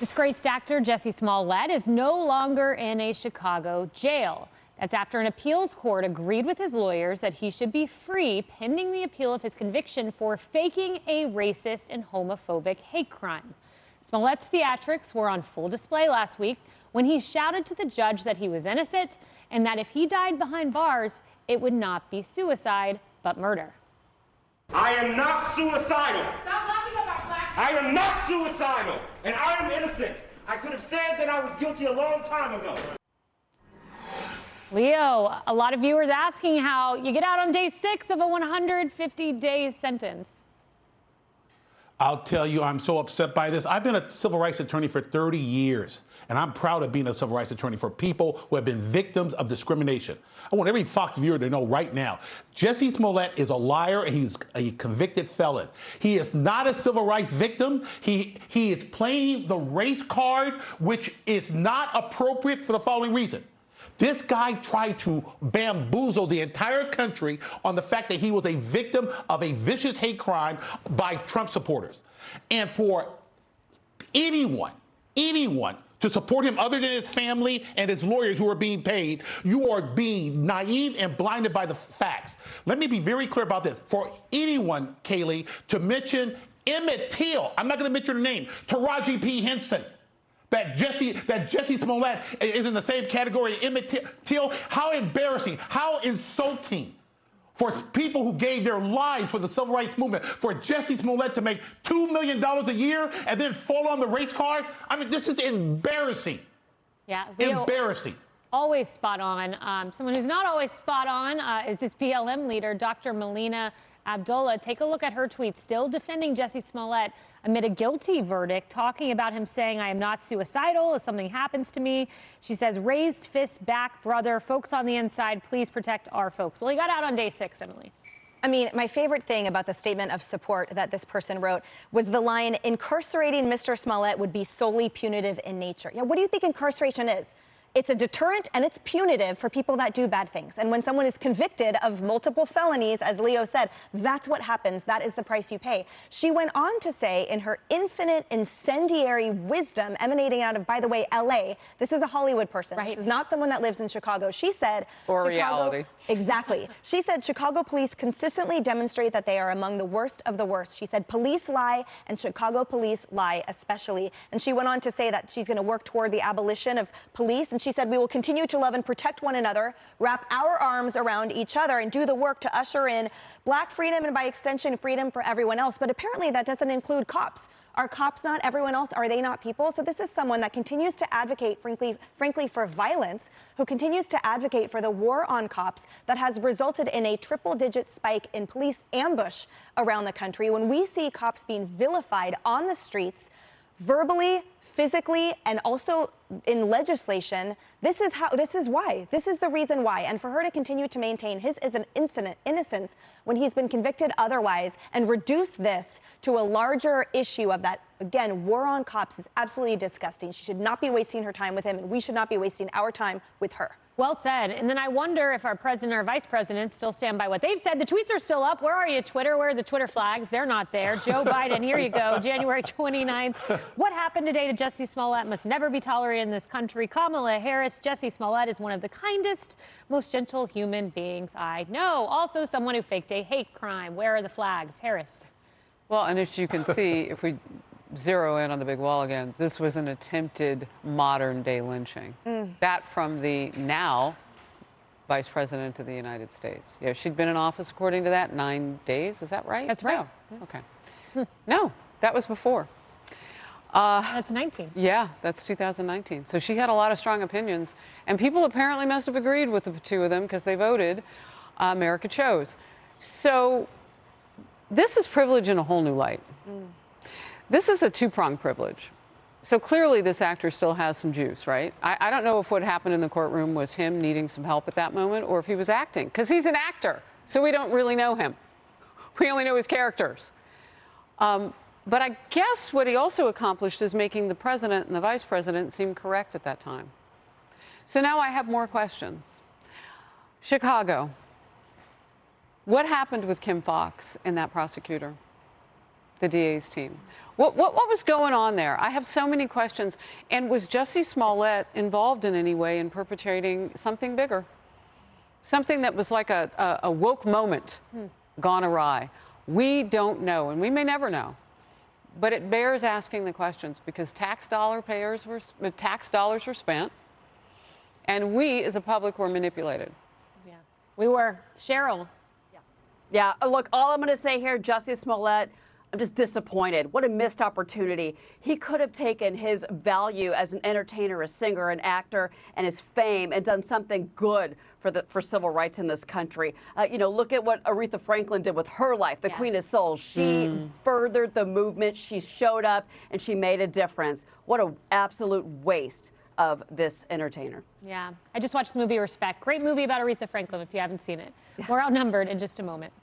Disgraced actor Jussie Smollett is no longer in a Chicago jail. That's after an appeals court agreed with his lawyers that he should be free pending the appeal of his conviction for faking a racist and homophobic hate crime. Smollett's theatrics were on full display last week when he shouted to the judge that he was innocent and that if he died behind bars, it would not be suicide, but murder. I am not suicidal. Stop locking up our flags. I am not suicidal, and I am innocent. I could have said that I was guilty a long time ago. Leo, a lot of viewers asking how you get out on day 6 of a 150-day sentence. I'll tell you, I'm so upset by this. I've been a civil rights attorney for 30 years, and I'm proud of being a civil rights attorney for people who have been victims of discrimination. I want every Fox viewer to know right now, Jussie Smollett is a liar, and he's a convicted felon. He is not a civil rights victim. He is playing the race card, which is not appropriate for the following reason. This guy tried to bamboozle the entire country on the fact that he was a victim of a vicious hate crime by Trump supporters. And for anyone to support him other than his family and his lawyers who are being paid, you are being naive and blinded by the facts. Let me be very clear about this. For anyone, Kaylee, to mention Emmett Till, I'm not going to mention her name, Taraji P. Henson, that Jussie Smollett is in the same category as Emmett Till. How embarrassing, how insulting for people who gave their lives for the civil rights movement, for Jussie Smollett to make $2 million a year and then fall on the race card. I mean, this is embarrassing. Yeah, Leo, embarrassing. Always spot on. Someone who's not always spot on is this BLM leader, Dr. Melina Abdullah. Take a look at her tweet, still defending Jussie Smollett amid a guilty verdict, talking about him saying, "I am not suicidal if something happens to me." She says, "Raised fist back, brother. Folks on the inside, please protect our folks." Well, he got out on day 6, Emily. I mean, my favorite thing about the statement of support that this person wrote was the line, "Incarcerating Mr. Smollett would be solely punitive in nature." Yeah, what do you think incarceration is? It's a deterrent and it's punitive for people that do bad things. And when someone is convicted of multiple felonies, as Leo said, that's what happens. That is the price you pay. She went on to say, in her infinite incendiary wisdom emanating out of, by the way, LA, this is a Hollywood person. Right. This is not someone that lives in Chicago. She said, or reality. Exactly. She said, Chicago police consistently demonstrate that they are among the worst of the worst. She said, police lie, and Chicago police lie especially. And she went on to say that she's going to work toward the abolition of police. And she said, we will continue to love and protect one another, wrap our arms around each other, and do the work to usher in Black freedom and, by extension, freedom for everyone else. But apparently that doesn't include cops. Are cops not everyone else? Are they not people? So this is someone that continues to advocate, frankly, for violence, who continues to advocate for the war on cops that has resulted in a triple-digit spike in police ambush around the country. When we see cops being vilified on the streets, verbally, physically, and also in legislation, this is why. This is the reason why. And for her to continue to maintain his innocence when he's been convicted otherwise and reduce this to a larger issue of that, again, war on cops is absolutely disgusting. She should not be wasting her time with him, and we should not be wasting our time with her. Well said. And then I wonder if our president or vice president still stand by what they've said. The tweets are still up. Where are you, Twitter? Where are the Twitter flags? They're not there. Joe Biden, here you go, January 29th. What happened today to Jussie Smollett must never be tolerated in this country. Kamala Harris, Jussie Smollett is one of the kindest, most gentle human beings I know. Also someone who faked a hate crime. Where are the flags? Harris. Well, and as you can see, if we zero in on the big wall again, this was an attempted modern-day lynching. That from the now Vice President of the United States. Yeah, she'd been in office, according to that, 9 days. Is that right? That's right. No. Okay. No, that was before. That's 19. Yeah, that's 2019. So she had a lot of strong opinions, and people apparently must have agreed with the two of them because they voted. America chose. So this is privilege in a whole new light. This is a two-pronged privilege. So clearly this actor still has some juice, right? I don't know if what happened in the courtroom was him needing some help at that moment or if he was acting, because he's an actor, so we don't really know him. We only know his characters. But I guess what he also accomplished is making the president and the vice president seem correct at that time. So now I have more questions. Chicago. What happened with Kim Foxx and that prosecutor, the DA's team? What was going on there? I have so many questions. And was Jussie Smollett involved in any way in perpetrating something bigger? Something that was like a woke moment gone awry? We don't know, and we may never know. But it bears asking the questions because tax dollars were spent, and we as a public were manipulated. Yeah, we were. Cheryl. Yeah, look, all I'm going to say here, Jussie Smollett, I'm just disappointed. What a missed opportunity. He could have taken his value as an entertainer, a singer, an actor, and his fame and done something good for civil rights in this country. You know, look at what Aretha Franklin did with her life, the Queen of Soul. She furthered the movement. She showed up and she made a difference. What an absolute waste of this entertainer. Yeah, I just watched the movie Respect. Great movie about Aretha Franklin if you haven't seen it. We're outnumbered in just a moment.